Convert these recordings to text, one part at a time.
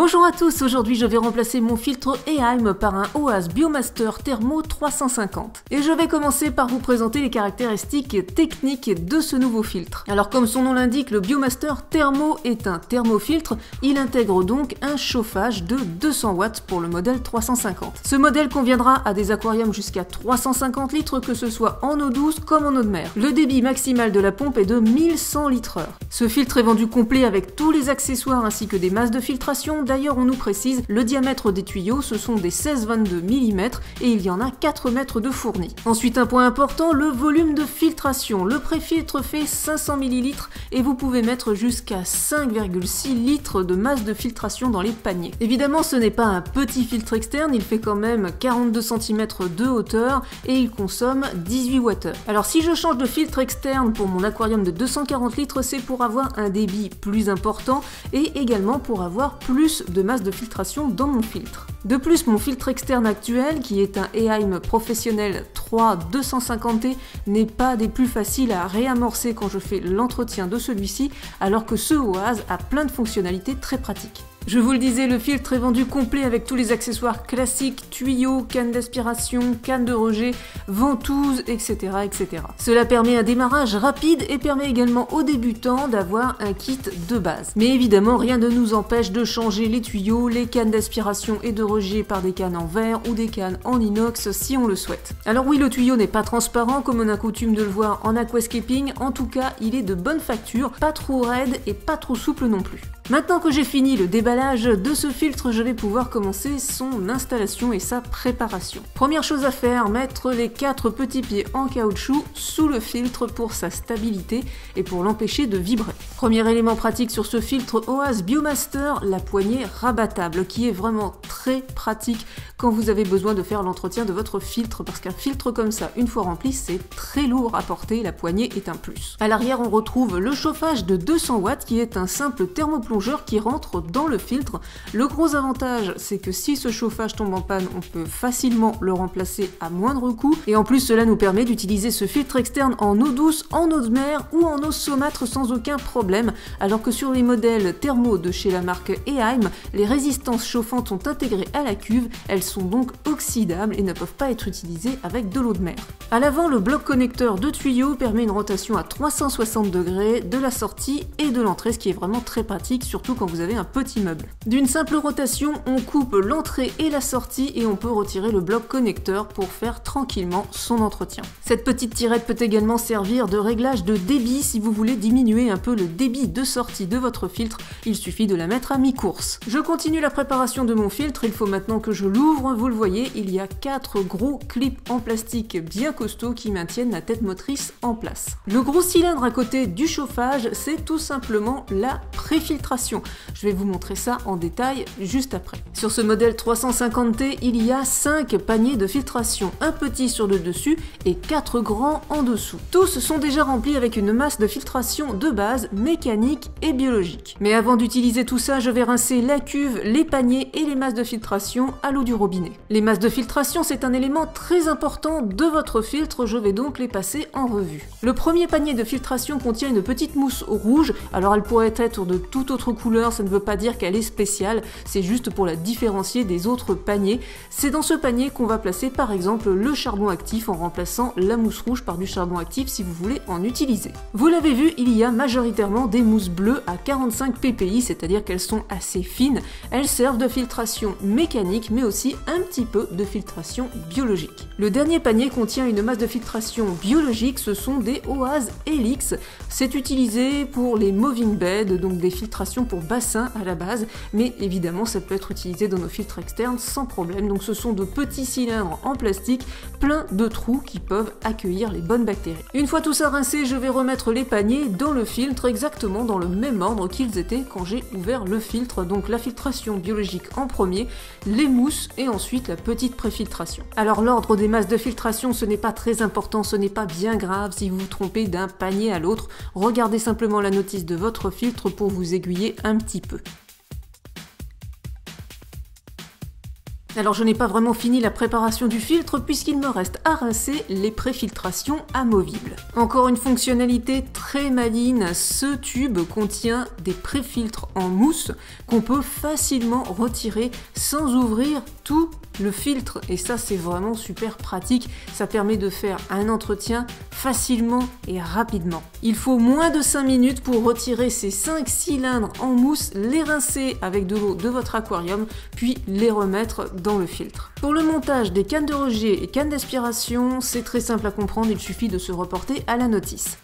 Bonjour à tous, aujourd'hui je vais remplacer mon filtre Eheim par un OAS Biomaster Thermo 350. Et je vais commencer par vous présenter les caractéristiques techniques de ce nouveau filtre. Alors comme son nom l'indique, le Biomaster Thermo est un thermofiltre, il intègre donc un chauffage de 200 watts pour le modèle 350. Ce modèle conviendra à des aquariums jusqu'à 350 litres, que ce soit en eau douce comme en eau de mer. Le débit maximal de la pompe est de 1100 litres/heure. Ce filtre est vendu complet avec tous les accessoires ainsi que des masses de filtration. D'ailleurs, on nous précise, le diamètre des tuyaux, ce sont des 16-22 mm et il y en a 4 mètres de fourni. Ensuite, un point important, le volume de filtration. Le préfiltre fait 500 ml et vous pouvez mettre jusqu'à 5,6 litres de masse de filtration dans les paniers. Évidemment, ce n'est pas un petit filtre externe, il fait quand même 42 cm de hauteur et il consomme 18 Wh. Alors si je change de filtre externe pour mon aquarium de 240 litres, c'est pour avoir un débit plus important et également pour avoir plus de masse de filtration dans mon filtre. De plus, mon filtre externe actuel, qui est un Eheim Professionnel 3 250T, n'est pas des plus faciles à réamorcer quand je fais l'entretien de celui-ci, alors que ce OAS a plein de fonctionnalités très pratiques. Je vous le disais, le filtre est vendu complet avec tous les accessoires classiques, tuyaux, canne d'aspiration, canne de rejet, ventouse, etc., etc. Cela permet un démarrage rapide et permet également aux débutants d'avoir un kit de base. Mais évidemment, rien ne nous empêche de changer les tuyaux, les cannes d'aspiration et de rejet par des cannes en verre ou des cannes en inox si on le souhaite. Alors oui, le tuyau n'est pas transparent comme on a coutume de le voir en aquascaping, en tout cas il est de bonne facture, pas trop raide et pas trop souple non plus. Maintenant que j'ai fini le déballage de ce filtre, je vais pouvoir commencer son installation et sa préparation. Première chose à faire, mettre les 4 petits pieds en caoutchouc sous le filtre pour sa stabilité et pour l'empêcher de vibrer. Premier élément pratique sur ce filtre OAS Biomaster, la poignée rabattable qui est vraiment très pratique quand vous avez besoin de faire l'entretien de votre filtre, parce qu'un filtre comme ça, une fois rempli, c'est très lourd à porter, la poignée est un plus. À l'arrière, on retrouve le chauffage de 200 watts qui est un simple thermoplongeur qui rentre dans le filtre. Le gros avantage, c'est que si ce chauffage tombe en panne, on peut facilement le remplacer à moindre coût, et en plus cela nous permet d'utiliser ce filtre externe en eau douce, en eau de mer ou en eau saumâtre sans aucun problème, alors que sur les modèles thermo de chez la marque Eheim, les résistances chauffantes sont intégrées à la cuve, elles sont donc oxydables et ne peuvent pas être utilisées avec de l'eau de mer. À l'avant, le bloc connecteur de tuyaux permet une rotation à 360 degrés de la sortie et de l'entrée, ce qui est vraiment très pratique, surtout quand vous avez un petit meuble. D'une simple rotation, on coupe l'entrée et la sortie et on peut retirer le bloc connecteur pour faire tranquillement son entretien. Cette petite tirette peut également servir de réglage de débit si vous voulez diminuer un peu le débit de sortie de votre filtre, il suffit de la mettre à mi-course. Je continue la préparation de mon filtre, il faut maintenant que je l'ouvre. Vous le voyez, il y a 4 gros clips en plastique bien costauds qui maintiennent la tête motrice en place. Le gros cylindre à côté du chauffage, c'est tout simplement la préfiltration. Je vais vous montrer ça en détail juste après. Sur ce modèle 350T, il y a 5 paniers de filtration, un petit sur le dessus et 4 grands en dessous. Tous sont déjà remplis avec une masse de filtration de base, mécanique et biologique. Mais avant d'utiliser tout ça, je vais rincer la cuve, les paniers et les masses de filtration à l'eau du robinet. Les masses de filtration, c'est un élément très important de votre filtre, je vais donc les passer en revue. Le premier panier de filtration contient une petite mousse rouge, alors elle pourrait être de toute autre couleur, ça ne veut pas dire qu'elle est spéciale, c'est juste pour la différencier des autres paniers. C'est dans ce panier qu'on va placer par exemple le charbon actif en remplaçant la mousse rouge par du charbon actif si vous voulez en utiliser. Vous l'avez vu, il y a majoritairement des mousses bleues à 45 ppi, c'est-à-dire qu'elles sont assez fines, elles servent de filtration mécanique mais aussi un petit peu de filtration biologique. Le dernier panier contient une masse de filtration biologique, ce sont des OAS Helix. C'est utilisé pour les moving beds, donc des filtrations pour bassin à la base, mais évidemment ça peut être utilisé dans nos filtres externes sans problème. Donc ce sont de petits cylindres en plastique, plein de trous qui peuvent accueillir les bonnes bactéries. Une fois tout ça rincé, je vais remettre les paniers dans le filtre exactement dans le même ordre qu'ils étaient quand j'ai ouvert le filtre. Donc la filtration biologique en premier, les mousses et ensuite la petite préfiltration. Alors l'ordre des masses de filtration, ce n'est pas très important, ce n'est pas bien grave si vous vous trompez d'un panier à l'autre. Regardez simplement la notice de votre filtre pour vous aiguiller un petit peu. Alors je n'ai pas vraiment fini la préparation du filtre puisqu'il me reste à rincer les préfiltrations amovibles. Encore une fonctionnalité très maligne, ce tube contient des préfiltres en mousse qu'on peut facilement retirer sans ouvrir tout le filtre, et ça c'est vraiment super pratique, ça permet de faire un entretien facilement et rapidement. Il faut moins de 5 minutes pour retirer ces 5 cylindres en mousse, les rincer avec de l'eau de votre aquarium, puis les remettre dans le filtre. Pour le montage des cannes de rejet et cannes d'aspiration, c'est très simple à comprendre, il suffit de se reporter à la notice.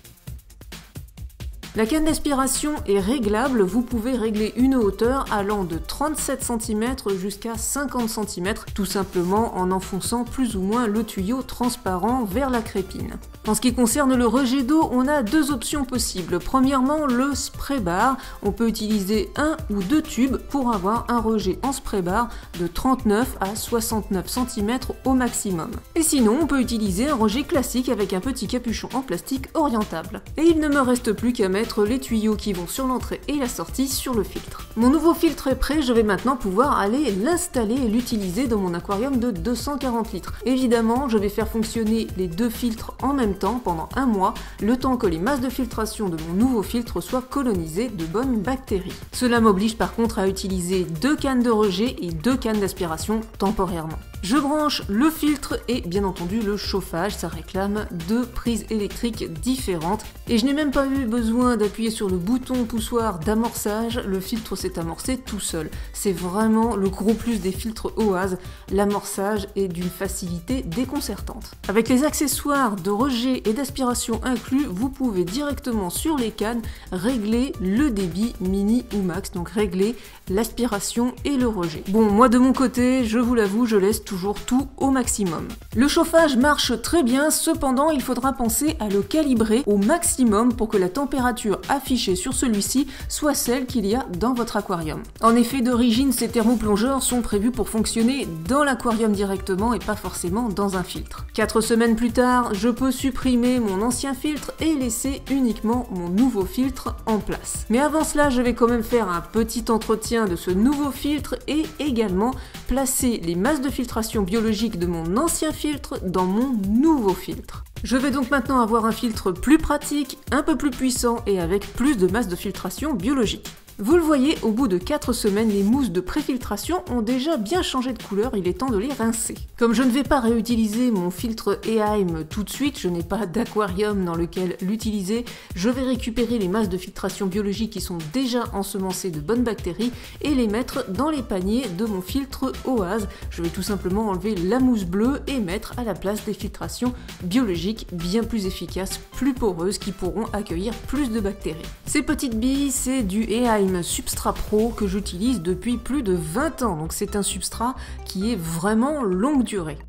La canne d'aspiration est réglable, vous pouvez régler une hauteur allant de 37 cm jusqu'à 50 cm, tout simplement en enfonçant plus ou moins le tuyau transparent vers la crépine. En ce qui concerne le rejet d'eau, on a deux options possibles. Premièrement, le spray bar. On peut utiliser un ou deux tubes pour avoir un rejet en spray bar de 39 à 69 cm au maximum. Et sinon, on peut utiliser un rejet classique avec un petit capuchon en plastique orientable. Et il ne me reste plus qu'à mettre les tuyaux qui vont sur l'entrée et la sortie sur le filtre. Mon nouveau filtre est prêt, je vais maintenant pouvoir aller l'installer et l'utiliser dans mon aquarium de 240 litres. Évidemment, je vais faire fonctionner les deux filtres en même temps pendant un mois, le temps que les masses de filtration de mon nouveau filtre soient colonisées de bonnes bactéries. Cela m'oblige par contre à utiliser 2 cannes de rejet et 2 cannes d'aspiration temporairement. Je branche le filtre et bien entendu le chauffage, ça réclame 2 prises électriques différentes. Et je n'ai même pas eu besoin d'appuyer sur le bouton poussoir d'amorçage, le filtre s'est amorcé tout seul. C'est vraiment le gros plus des filtres OAS, l'amorçage est d'une facilité déconcertante. Avec les accessoires de rejet et d'aspiration inclus, vous pouvez directement sur les cannes régler le débit mini ou max, donc régler l'aspiration et le rejet. Bon, moi de mon côté, je vous l'avoue, je laisse toujours tout au maximum. Le chauffage marche très bien, cependant il faudra penser à le calibrer au maximum pour que la température affichée sur celui-ci soit celle qu'il y a dans votre aquarium. En effet, d'origine, ces thermoplongeurs sont prévus pour fonctionner dans l'aquarium directement et pas forcément dans un filtre. 4 semaines plus tard, je peux supprimer mon ancien filtre et laisser uniquement mon nouveau filtre en place. Mais avant cela, je vais quand même faire un petit entretien de ce nouveau filtre et également placer les masses de filtration biologique de mon ancien filtre dans mon nouveau filtre. Je vais donc maintenant avoir un filtre plus pratique, un peu plus puissant et avec plus de masse de filtration biologique. Vous le voyez, au bout de 4 semaines, les mousses de préfiltration ont déjà bien changé de couleur, il est temps de les rincer. Comme je ne vais pas réutiliser mon filtre Eheim tout de suite, je n'ai pas d'aquarium dans lequel l'utiliser, je vais récupérer les masses de filtration biologique qui sont déjà ensemencées de bonnes bactéries et les mettre dans les paniers de mon filtre OAS. Je vais tout simplement enlever la mousse bleue et mettre à la place des filtrations biologiques bien plus efficaces, plus poreuses, qui pourront accueillir plus de bactéries. Ces petites billes, c'est du Eheim Substrat Pro que j'utilise depuis plus de 20 ans, donc c'est un substrat qui est vraiment longue durée.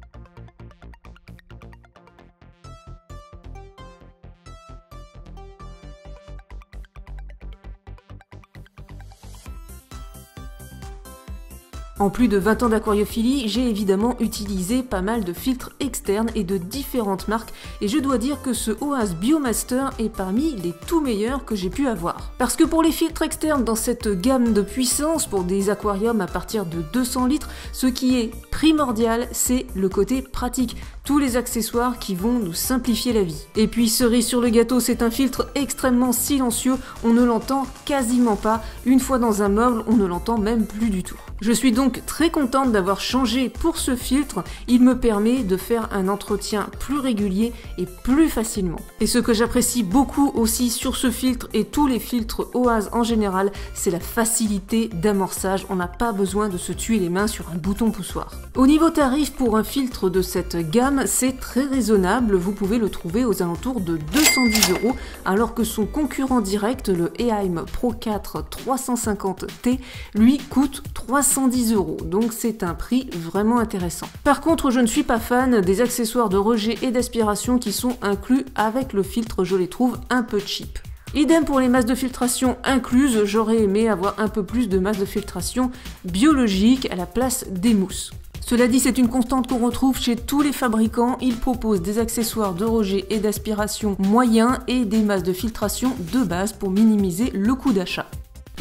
En plus de 20 ans d'aquariophilie, j'ai évidemment utilisé pas mal de filtres externes et de différentes marques, et je dois dire que ce OAS Biomaster est parmi les tout meilleurs que j'ai pu avoir. Parce que pour les filtres externes dans cette gamme de puissance, pour des aquariums à partir de 200 litres, ce qui est primordial, c'est le côté pratique. Tous les accessoires qui vont nous simplifier la vie. Et puis cerise sur le gâteau, c'est un filtre extrêmement silencieux, on ne l'entend quasiment pas. Une fois dans un meuble, on ne l'entend même plus du tout. Je suis donc très contente d'avoir changé pour ce filtre, il me permet de faire un entretien plus régulier et plus facilement. Et ce que j'apprécie beaucoup aussi sur ce filtre et tous les filtres OAS en général, c'est la facilité d'amorçage, on n'a pas besoin de se tuer les mains sur un bouton poussoir. Au niveau tarif, pour un filtre de cette gamme, c'est très raisonnable, vous pouvez le trouver aux alentours de 210 €, alors que son concurrent direct, le Eheim Pro 4 350T, lui coûte 310 €, donc c'est un prix vraiment intéressant. Par contre, je ne suis pas fan des accessoires de rejet et d'aspiration qui sont inclus avec le filtre, je les trouve un peu cheap. Idem pour les masses de filtration incluses, j'aurais aimé avoir un peu plus de masse de filtration biologique à la place des mousses. Cela dit, c'est une constante qu'on retrouve chez tous les fabricants, ils proposent des accessoires de rejet et d'aspiration moyens et des masses de filtration de base pour minimiser le coût d'achat.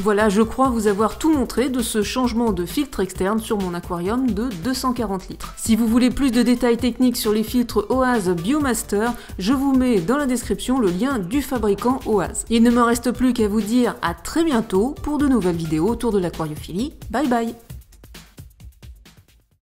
Voilà, je crois vous avoir tout montré de ce changement de filtre externe sur mon aquarium de 240 litres. Si vous voulez plus de détails techniques sur les filtres OAS Biomaster, je vous mets dans la description le lien du fabricant OAS. Il ne me reste plus qu'à vous dire à très bientôt pour de nouvelles vidéos autour de l'aquariophilie. Bye bye!